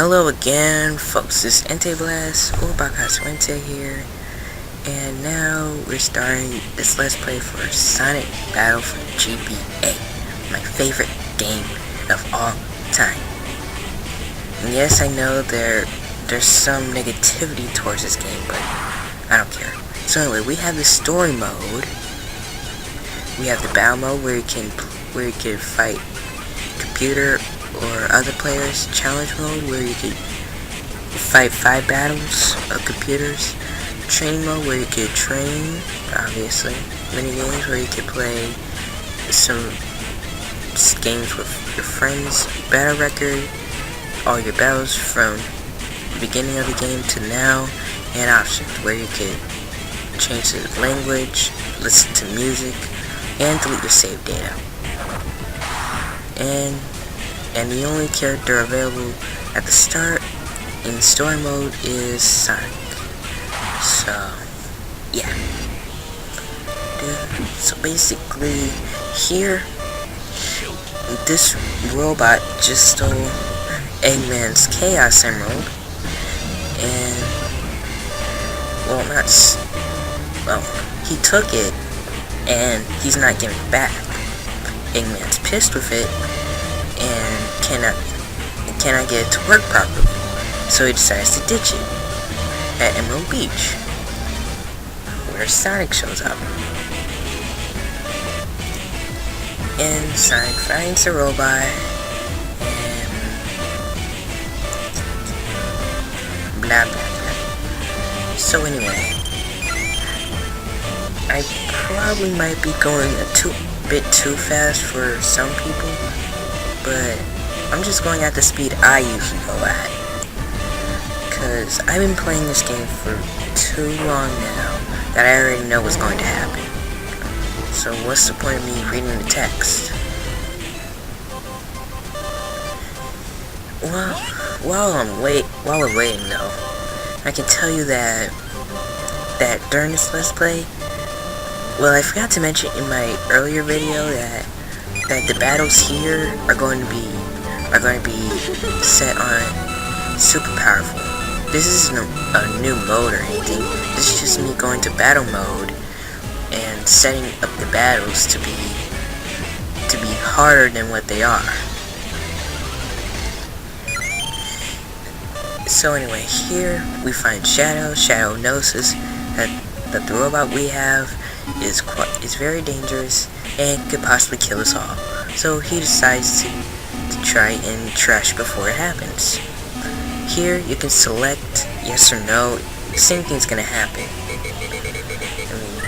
Hello again, folks. This is Ente Blast, or Bakatsu Ente here, and now we're starting this Let's Play for Sonic Battle for GBA, my favorite game of all time. And yes, I know there's some negativity towards this game, but I don't care. So anyway, we have the story mode. We have the battle mode where you can fight computer or other players. Challenge mode where you can fight 5 battles of computers. Training mode where you can train, obviously. Mini games where you can play some games with your friends. Battle record, all your battles from the beginning of the game to now. And options where you can change the language, listen to music, and delete your save data. And the only character available at the start in story mode is Sonic. So, yeah. So basically, here, this robot just stole Eggman's Chaos Emerald, and, he took it, and he's not giving it back. Eggman's pissed with it, and cannot get it to work properly, so he decides to ditch it at Emerald Beach, where Sonic shows up. And Sonic finds the robot, and blah blah blah. So anyway, I probably might be going a bit too fast for some people, but I'm just going at the speed I usually go at, because I've been playing this game for too long now that I already know what's going to happen. So what's the point of me reading the text? Well, while we're waiting though, I can tell you that during this Let's Play, well, I forgot to mention in my earlier video that the battles here are going to be set on super powerful. This isn't a new mode or anything. This is just me going to battle mode and setting up the battles to be harder than what they are. So anyway, here we find Shadow. Shadow notices that the robot we have is very dangerous and could possibly kill us all. So he decides to try and trash before it happens. Here you can select yes or no. The same thing's gonna happen. I mean,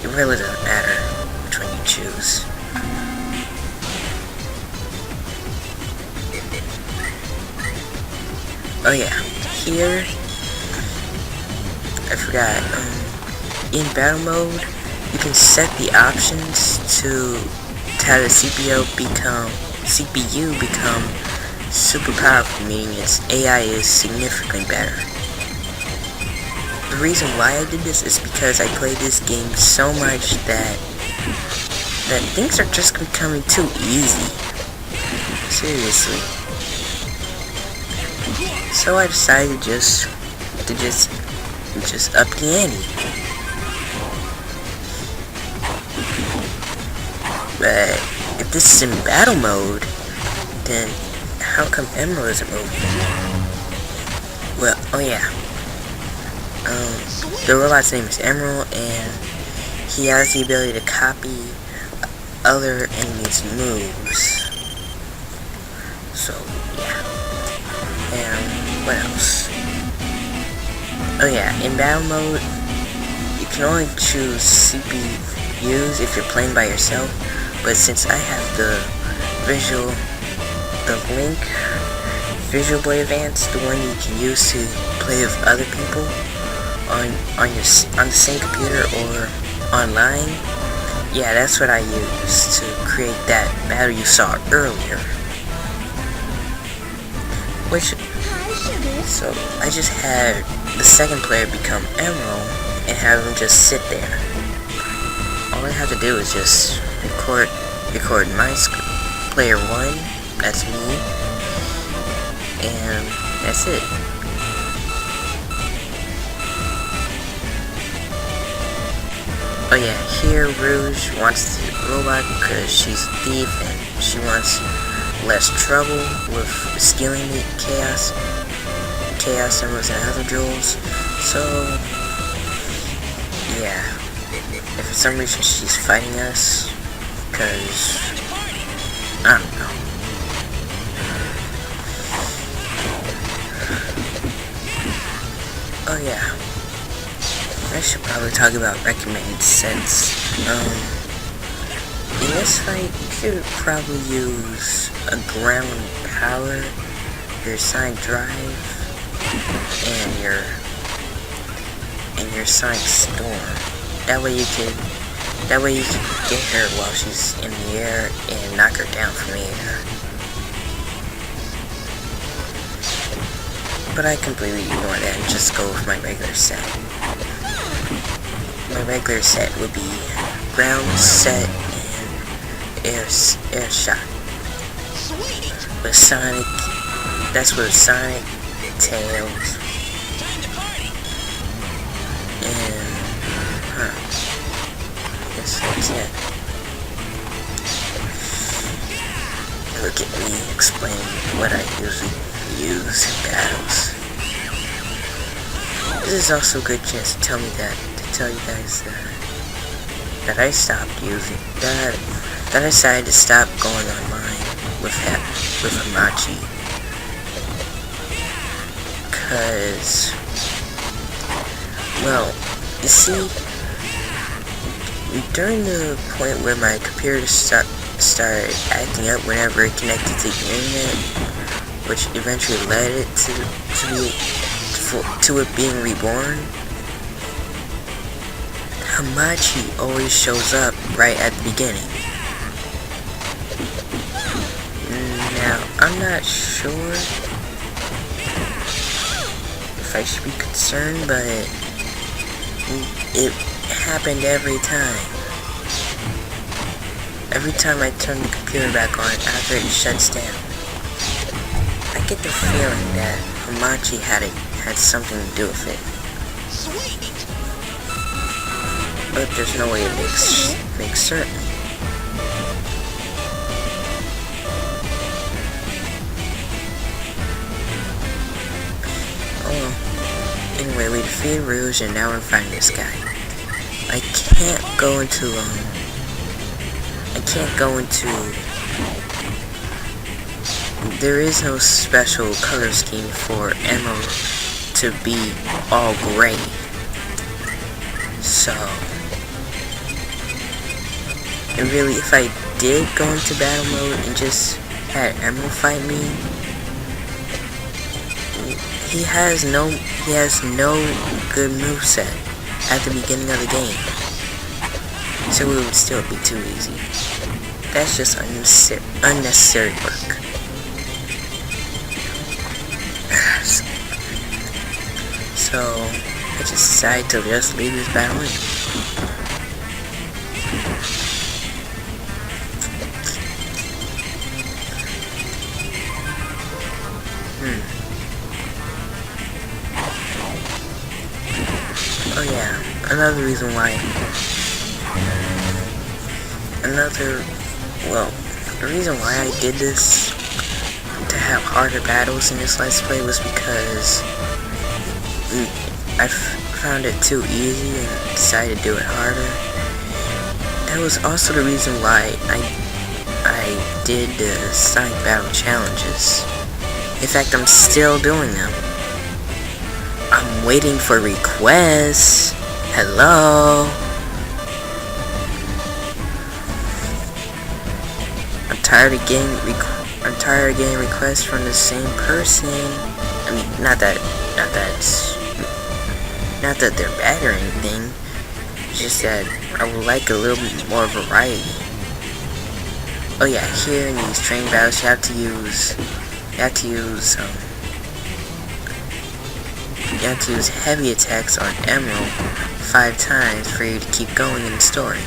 it really doesn't matter which one you choose. Oh yeah, here I forgot. In battle mode, you can set the options to have the CPU become super powerful, meaning its AI is significantly better. The reason why I did this is because I played this game so much that things are just becoming too easy. Seriously. So I decided to just up the ante. But if this is in battle mode, then how come Emerald isn't moving? Well, oh yeah. The robot's name is Emerald, and he has the ability to copy other enemies' moves. So, yeah. And what else? Oh yeah, in battle mode, you can only choose CPUs if you're playing by yourself. But since I have the Link Visual Boy Advance, the one you can use to play with other people on the same computer or online, yeah, that's what I used to create that battle you saw earlier. So I just had the second player become Emerald and have him just sit there. All I have to do is just record my player 1, that's me, and That's it. Oh yeah, here Rouge wants the robot because she's a thief and she wants less trouble with stealing the chaos emeralds and other jewels. So yeah, if for some reason she's fighting us, because I don't know. Oh yeah, I should probably talk about recommended sets. In this fight, you should probably use a ground power, your sonic drive, and your sonic storm. That way you can get her while she's in the air and knock her down from the air. But I completely ignore that and just go with my regular set. My regular set would be ground set and air shot. With Sonic, that's with Sonic, Tails, and yes, that's it. Look at me explain what I usually use in battles. This is also a good chance to tell you guys that I stopped using that I decided to stop going online with Hamachi, cause well, you see, during the point where my computer started acting up whenever it connected to the internet, which eventually led it to it being reborn, Hamachi always shows up right at the beginning. Now, I'm not sure if I should be concerned, but it happened every time. Every time I turn the computer back on after it shuts down. I get the feeling that Hamachi had something to do with it. But there's no way to make certain. Oh, anyway, we defeated Rouge and now we're fighting this guy. I can't go into there is no special color scheme for Emerald to be all gray. So, and really, if I did go into battle mode and just had Emerald fight me, he has no good moveset at the beginning of the game. So it would still be too easy. That's just unnecessary work. So I just decided to just leave this battle in. Oh yeah, another reason why. The reason why I did this to have harder battles in this Let's Play was because I found it too easy and decided to do it harder. That was also the reason why I did the Sonic Battle Challenges. In fact, I'm still doing them. I'm waiting for requests. Hello? I'm tired of getting requests from the same person. I mean, not that they're bad or anything. It's just that I would like a little bit more variety. Oh yeah, here in these train battles, you have to use heavy attacks on Emerald 5 times for you to keep going in the story.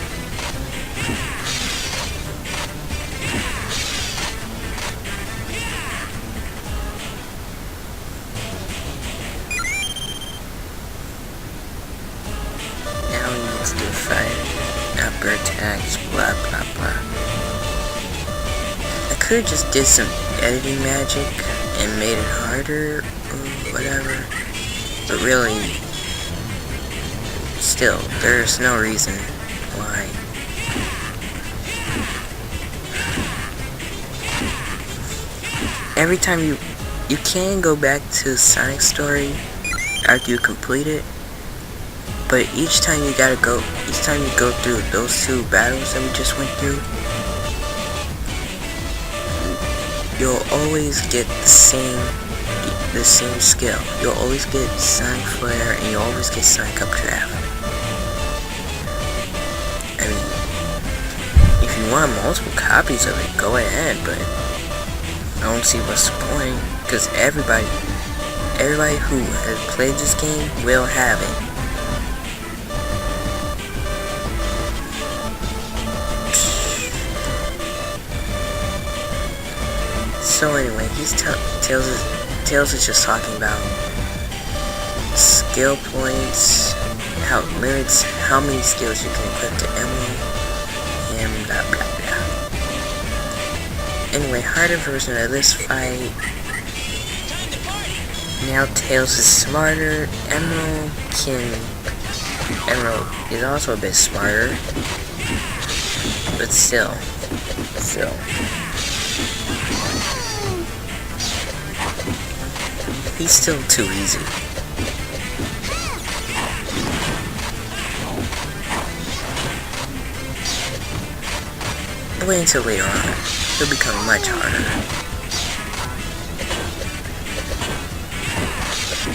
attacks, blah blah blah. I could've just did some editing magic and made it harder or whatever, but really, still, there's no reason why. Every time you can go back to Sonic's story after you complete it, but each time you go through those two battles that we just went through, you'll always get the same skill. You'll always get Sonic Flare and you'll always get Sonic Updraft. I mean, if you want multiple copies of it, go ahead, but I don't see what's the point, because everybody who has played this game will have it. So anyway, Tails is just talking about skill points, how it limits how many skills you can equip to Emerald, and blah blah blah. Anyway, harder version of this fight. Now Tails is smarter. Emerald is also a bit smarter, but still. He's still too easy. Wait until later on. He'll become much harder.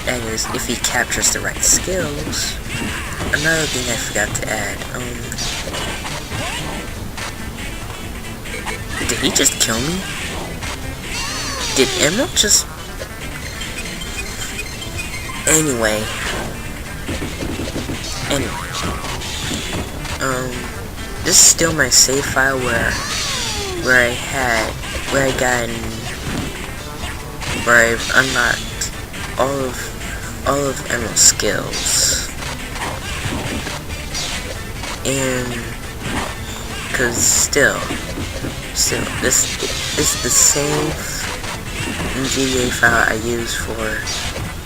That is, if he captures the right skills. Another thing I forgot to add. Did he just kill me? Did Emerald just... Anyway, this is still my save file where I've unlocked all of Emerald's skills, and cause still, this is the same GDA file I use for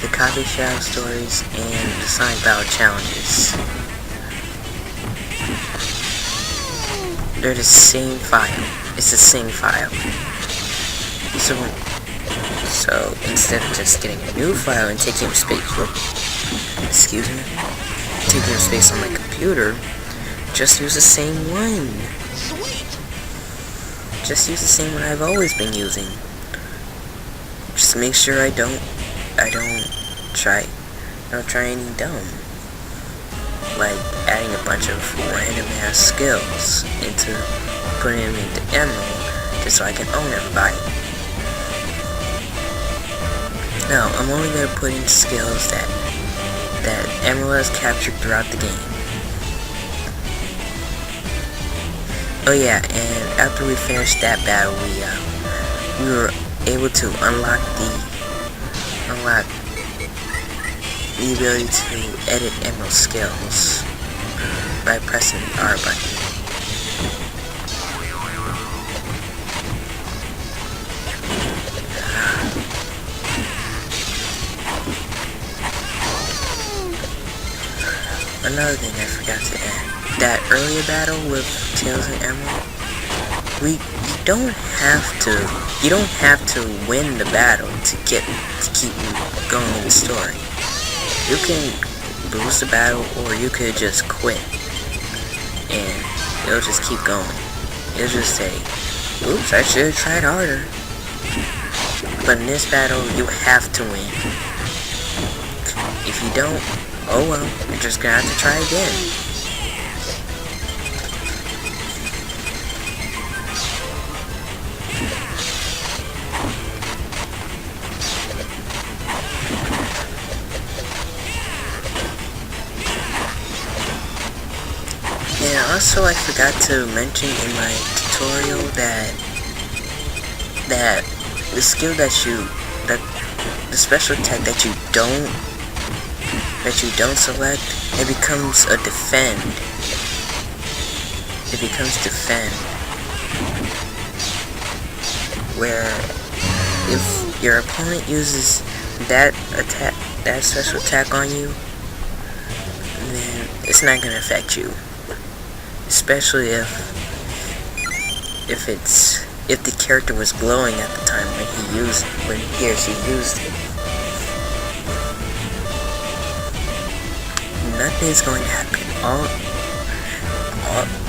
the Coffee Shop stories and the Sonic Battle challenges. They're the same file. It's the same file. So instead of just getting a new file and taking up space, taking up space on my computer, just use the same one. Just use the same one I've always been using. Just make sure I don't try anything dumb, like adding a bunch of random ass skills into putting them into Emerald just so I can own everybody. No, I'm only gonna put in skills that Emerald has captured throughout the game. Oh yeah, and after we finished that battle, we were able to unlock the ability to edit Emerald skills by pressing the R button. Another thing I forgot to add, that earlier battle with Tails and Emerald, you don't have to win the battle to keep going in the story. You can lose the battle, or you could just quit, and it'll just keep going. It'll just say, oops, I should have tried harder. But in this battle, you have to win. If you don't, oh well, you're just gonna have to try again. And also, I forgot to mention in my tutorial that the skill the special attack that you don't select, it becomes a defend. it becomes defend, where if your opponent uses that attack, that special attack on you, then it's not gonna affect you. Especially if the character was glowing at the time when he or she used it. Nothing's going to happen.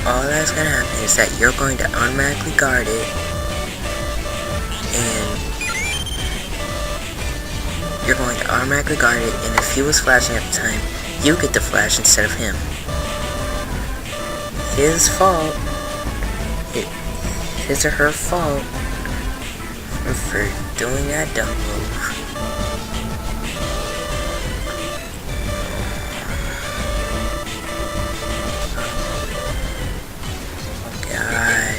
All that's going to happen is that you're going to automatically guard it, and if he was flashing at the time, you get the flash instead of him. His fault. His or her fault for doing that dumb move. God,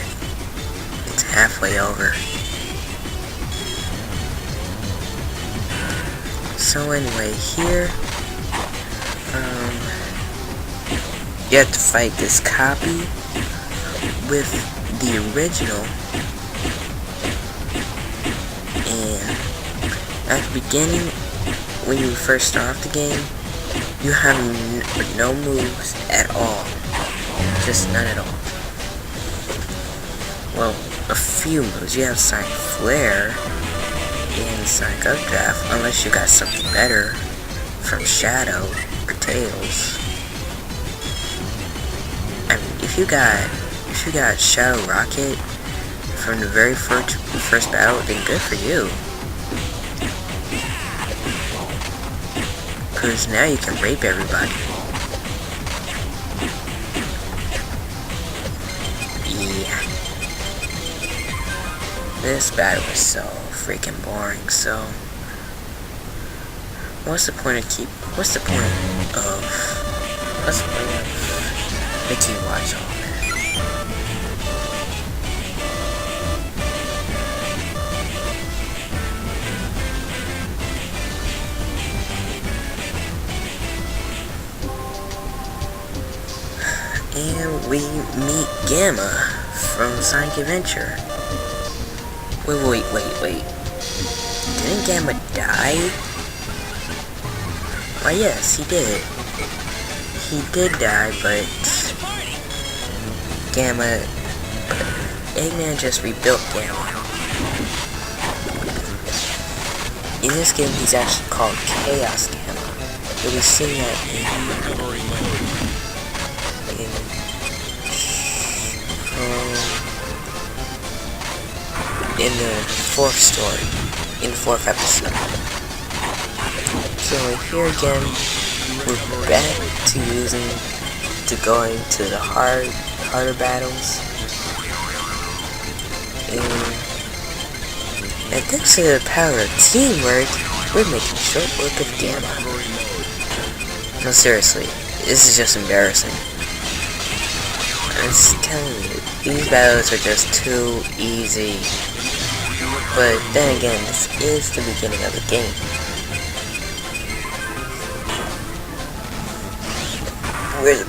it's halfway over. So anyway, here, you have to fight this copy with the original, and at the beginning, when you first start off the game, you have no moves at all. Just none at all. Well, a few moves. You have Sonic Flare and Sonic Updraft, unless you got something better from Shadow or Tails. I mean, if you got Shadow Rocket from the very first battle, then good for you. Because now you can rape everybody. Yeah. This battle is so freaking boring, so what's the point of making you watch all that? And we meet Gamma from Sonic Adventure. Wait. Didn't Gamma die? Why, yes, he did. He did die, but Eggman just rebuilt Gamma. In this game, he's actually called Chaos Gamma. You'll be seeing that in the fourth story, in the fourth episode. So here again, we're back to going to the harder battles, and thanks to the power of teamwork, we're making short work of Gamma. No, seriously, this is just embarrassing. I'm just telling you, these battles are just too easy. But then again, this is the beginning of the game. Where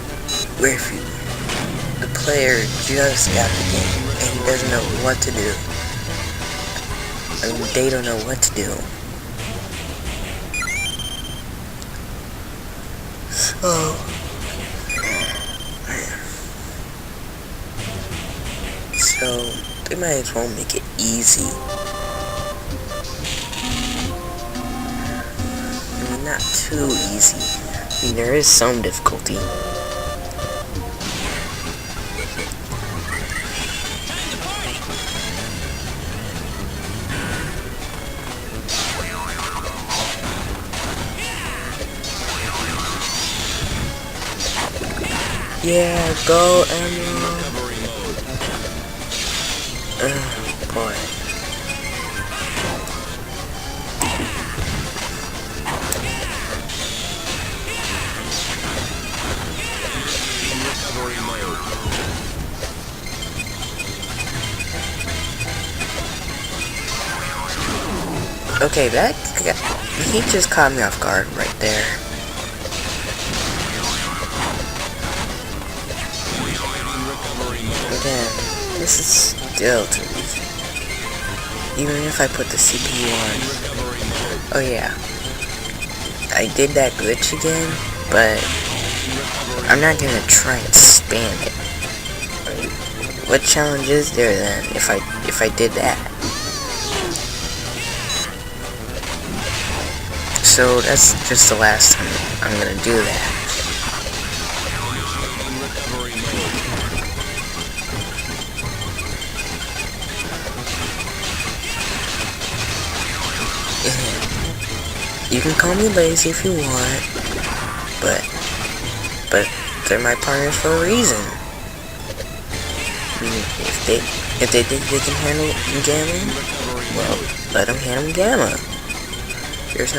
the player just got the game and he doesn't know what to do. I mean, they don't know what to do. So they might as well make it easy. I mean, not too easy. I mean, there is some difficulty. Yeah, go Emerald. Boy. Okay, he just caught me off guard right there. again, this is still too easy. Even if I put the CPU on. Oh yeah, I did that glitch again, but I'm not gonna try and spam it. What challenge is there then if I did that? So that's just the last time I'm gonna do that. You can call me lazy if you want, but they're my partners for a reason. If they think they can handle Gamma, well, let them handle Gamma. There's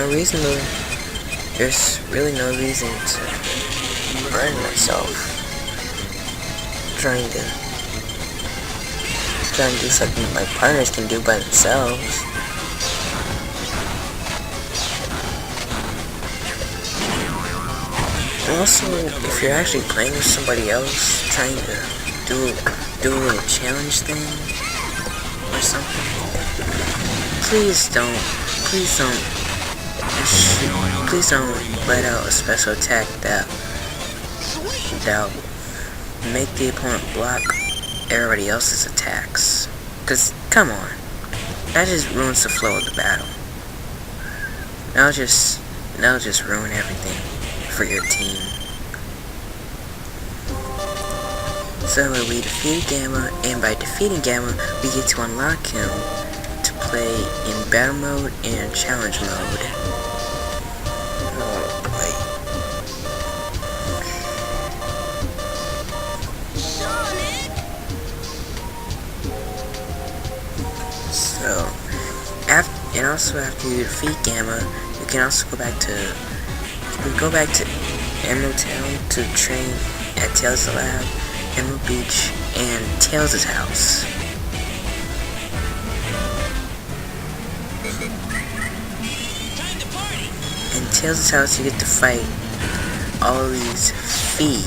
really no reason to burn myself trying to do something my partners can do by themselves. And also, if you're actually playing with somebody else, trying to do a little challenge thing or something, please don't let out a special attack that'll make the opponent block everybody else's attacks. Cause come on, that just ruins the flow of the battle. That'll just ruin everything for your team. So we defeated Gamma, and by defeating Gamma, we get to unlock him to play in battle mode and challenge mode. So, after you defeat Gamma, you can also go back to Emerald Town to train at Tails' lab, Emerald Beach, and Tails' house. In Tails' house, you get to fight all of these Fee.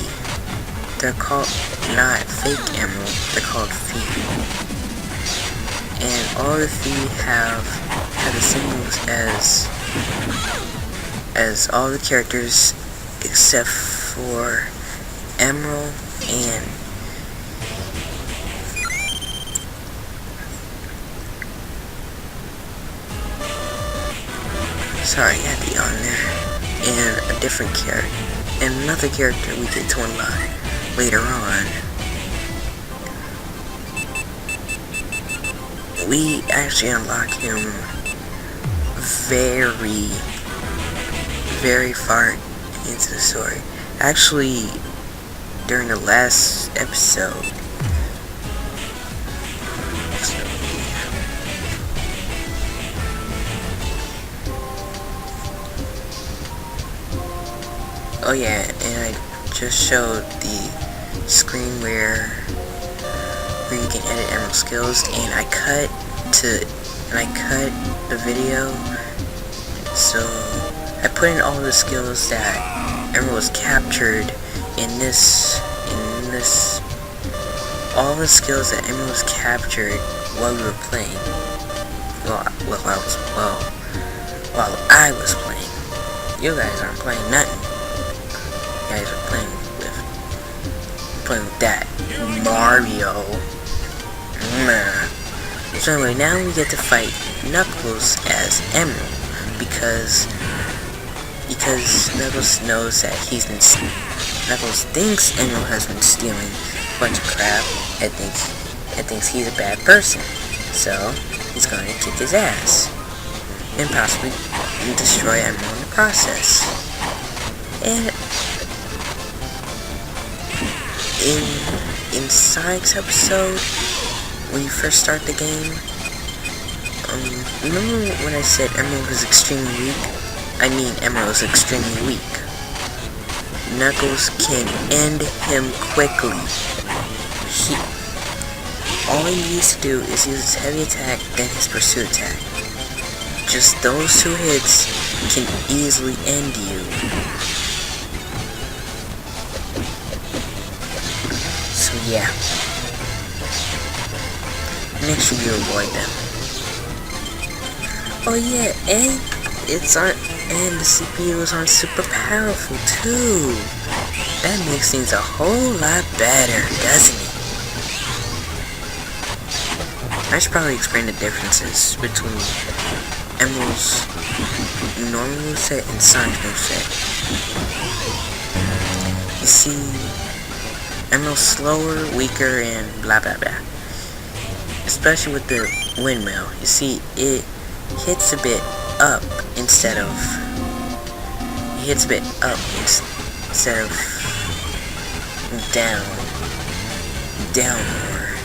They're called not fake emerald, they're called Fee. And all the Fee have the symbols as all the characters except for Emerald and sorry, I had the on there. And a different character, and another character we get to unlock later on. We actually unlock him very far into the story. Actually, during the last episode. Oh yeah, and I just showed the screen where you can edit Emerald skills, and I cut the video, so I put in all the skills that Emerald was captured in this all the skills that Emerald was captured while we were playing. While I was playing. You guys aren't playing nothing. You guys are playing with that Mario. So anyway, now we get to fight Knuckles as Emerald because Knuckles knows that Knuckles thinks Emerald has been stealing a bunch of crap and thinks he's a bad person. So he's going to kick his ass and possibly destroy Emerald in the process. And in Sonic's episode, when you first start the game, remember when I said Emerald was extremely weak? I mean Emerald is extremely weak. Knuckles can end him quickly. All he needs to do is use his heavy attack, then his pursuit attack. Just those two hits can easily end you. So yeah. make sure you avoid them. Oh yeah, and the CPUs aren't super powerful too. That makes things a whole lot better, doesn't it? I should probably explain the differences between Emerald's normal moveset and Sonic's moveset. You see, Emerald's slower, weaker, and blah blah blah. Especially with the windmill. You see, it hits a bit up instead of down more,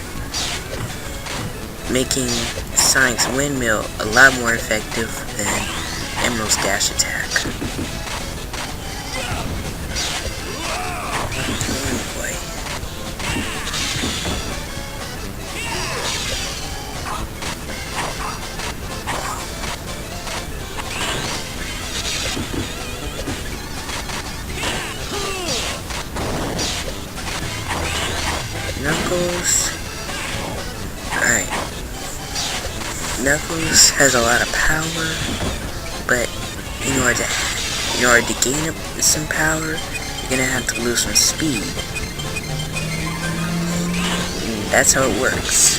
making Sonic's windmill a lot more effective than Emerald's dash attack. Oh boy. Knuckles. Alright. Knuckles has a lot of power, but in order to gain some power, you're gonna have to lose some speed. And that's how it works.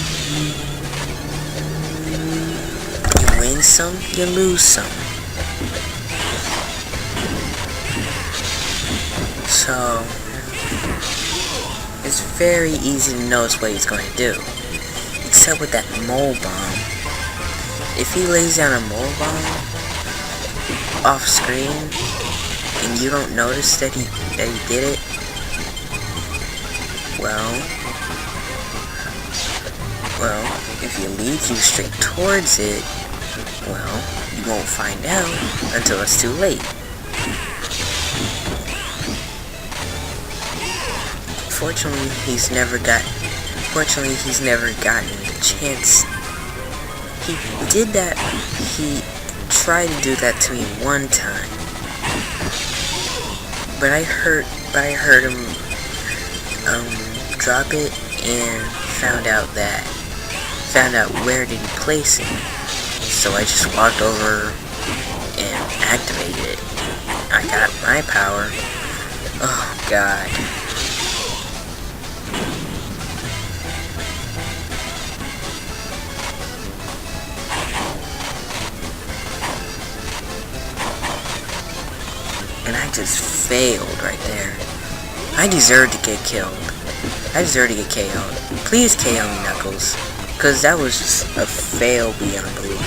You win some, you lose some. So it's very easy to notice what he's going to do. Except with that mole bomb. If he lays down a mole bomb off screen and you don't notice that he did it, well, if he leads you straight towards it, well, you won't find out until it's too late. Fortunately, he's never gotten the chance. He did that. He tried to do that to me one time, but I heard him drop it and found out where did he place it. So I just walked over and activated it. I got my power. Oh God. And I just failed right there. I deserve to get killed. I deserve to get KO'd. Please KO me, Knuckles. Because that was just a fail beyond belief.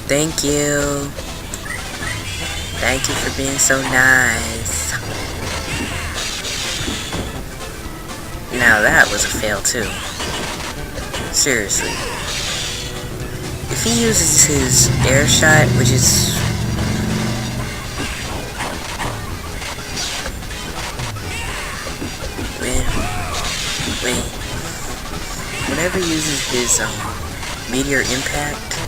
Thank you. Thank you for being so nice. Now that was a fail too. Seriously. If he uses his air shot, which is... Whenever he uses his meteor impact,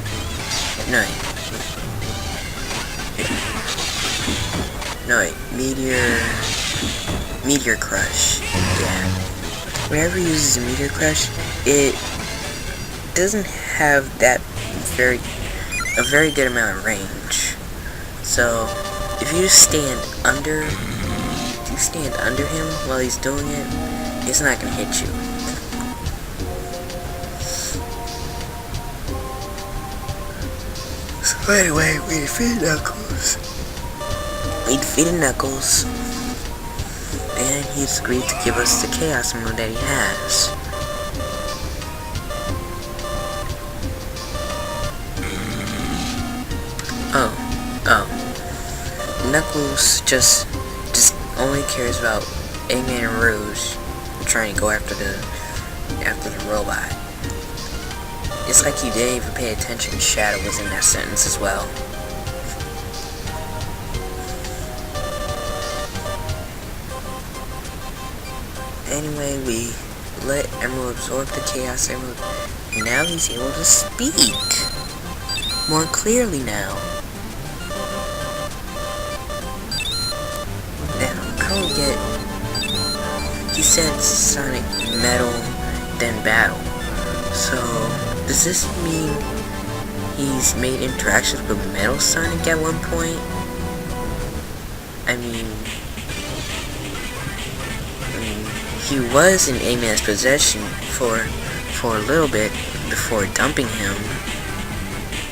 meteor crush. Yeah. Whenever he uses a meteor crush, it doesn't have a very good amount of range. So if you stand under him while he's doing it, it's not gonna hit you. So anyway, we defeated Knuckles. And he's agreed to give us the Chaos Emerald that he has. Knuckles just only cares about Eggman and Rouge trying to go after the robot. It's like you didn't even pay attention Shadow was in that sentence as well. Anyway, we let Emerald absorb the Chaos Emerald, and now he's able to speak more clearly now. Now, I don't get... He said Sonic Metal, then Battle. So, does this mean he's made interactions with Metal Sonic at one point? I mean, he was in Eggman's possession for a little bit before dumping him.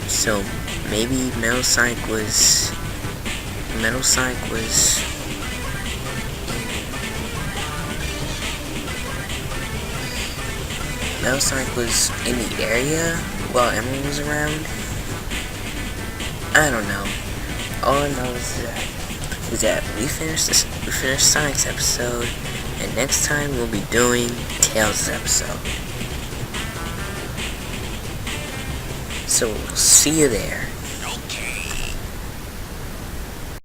So maybe Metal Sonic was in the area while Emerald was around. I don't know. All I know is that we finished Sonic's episode, and next time we'll be doing Tails' episode. So we'll see you there.